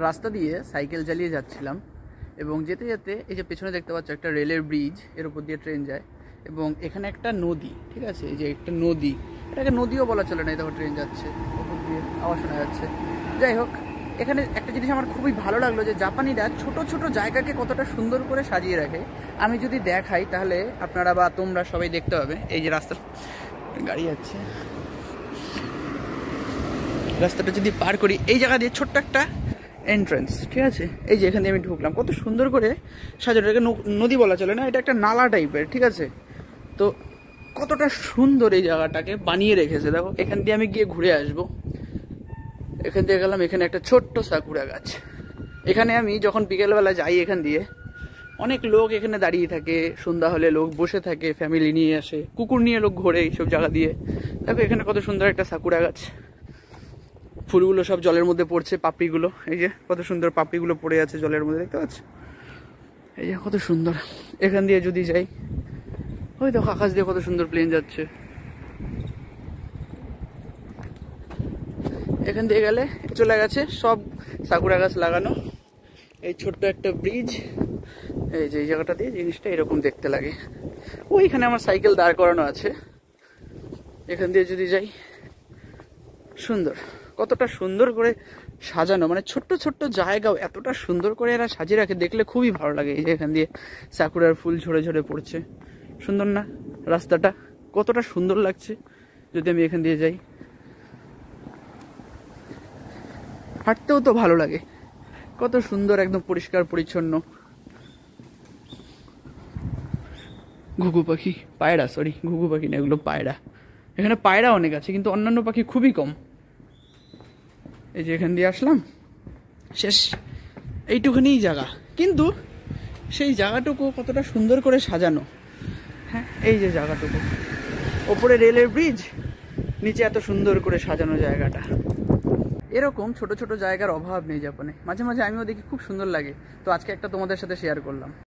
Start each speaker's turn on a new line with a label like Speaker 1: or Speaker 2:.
Speaker 1: রাস্তা দিয়ে সাইকেল চালিয়ে যাচ্ছিলাম এবং যেতে যেতে এই যে পেছনে দেখতে পাচ্ছ একটা রেলের ব্রিজ, এর উপর দিয়ে ট্রেন যায় এবং এখানে একটা নদী, ঠিক আছে, এই যে একটা নদী, এটাকে নদীও বলা চলে না, এই দেখো ট্রেন যাচ্ছে উপর দিয়ে, আওয়াজ শোনা যাচ্ছে। যাই হোক, এখানে একটা জিনিস আমার খুবই ভালো লাগলো যে জাপানিরা ছোট ছোট জায়গাকে কতটা সুন্দর করে সাজিয়ে রাখে। আমি যদি দেখাই তাহলে আপনারা বা তোমরা সবাই দেখতে পাবে। এই যে রাস্তা, গাড়ি যাচ্ছে, রাস্তাটা যদি পার করি, এই জায়গা দিয়ে ছোট্ট একটা এন্ট্রান্স, ঠিক আছে, এই যে এখান দিয়ে আমি ঢুকলাম, কত সুন্দর করে সাজানো। এটাকে নদী বলা চলে না, এটা একটা নালা টাইপের, ঠিক আছে। তো কতটা সুন্দর এই জায়গাটাকে বানিয়ে রেখেছে দেখো। এখান দিয়ে আমি গিয়ে ঘুরে আসবো। এখান দিয়ে গেলাম, এখানে একটা ছোট্ট সাকুরা গাছ। এখানে আমি যখন বিকেলবেলা যাই, এখান দিয়ে অনেক লোক এখানে দাঁড়িয়ে থাকে, সন্ধ্যা হলে লোক বসে থাকে, ফ্যামিলি নিয়ে আসে, কুকুর নিয়ে লোক ঘোরে এইসব জায়গা দিয়ে। দেখো এখানে কত সুন্দর একটা সাকুরা গাছ, ফুলগুলো সব জলের মধ্যে পড়ছে, পাপড়িগুলো, এই যে কত সুন্দর পাপড়িগুলো পড়ে আছে জলের মধ্যে, দেখতে পাচ্ছ, এই যে কত সুন্দর। এখান দিয়ে যদি যাই, ওই দেখো আকাশ দিয়ে কত সুন্দর প্লেন যাচ্ছে। এখান দিয়ে গেলে চলে গেছে সব সাকুরা গাছ লাগানো, এই ছোট্ট একটা ব্রিজ, এই যে এই জায়গাটা দিয়ে জিনিসটা এরকম দেখতে লাগে। ওইখানে আমার সাইকেল দাঁড় করানো আছে। এখান দিয়ে যদি যাই, সুন্দর, কতটা সুন্দর করে সাজানো, মানে ছোট্ট ছোট্ট জায়গাও এতটা সুন্দর করে এরা সাজিয়ে রাখে, দেখলে খুবই ভালো লাগে। এই যে এখান দিয়ে সাকুরার ফুল ঝরে ঝরে পড়ছে, সুন্দর না? রাস্তাটা কতটা সুন্দর লাগছে। যদি আমি এখান দিয়ে যাই, হাঁটতেও তো ভালো লাগে, কত সুন্দর, একদম পরিষ্কার পরিচ্ছন্ন। ঘুঘু পাখি, পায়রা, সরি ঘুঘু পাখি না, এগুলো পায়রা। এখানে পায়রা অনেক আছে কিন্তু অন্যান্য পাখি খুবই কম। এই যে এখান দিয়ে আসলাম, শেষ, এইটুখানিই জায়গা, কিন্তু সেই জায়গাটুকু কতটা সুন্দর করে সাজানো। হ্যাঁ, এই যে জায়গাটুকু, ওপরে রেলের ব্রিজ, নিচে এত সুন্দর করে সাজানো জায়গাটা। এরকম ছোট ছোট জায়গার অভাব নেই জাপানে, মাঝে মাঝে আমিও দেখি, খুব সুন্দর লাগে। তো আজকে একটা তোমাদের সাথে শেয়ার করলাম।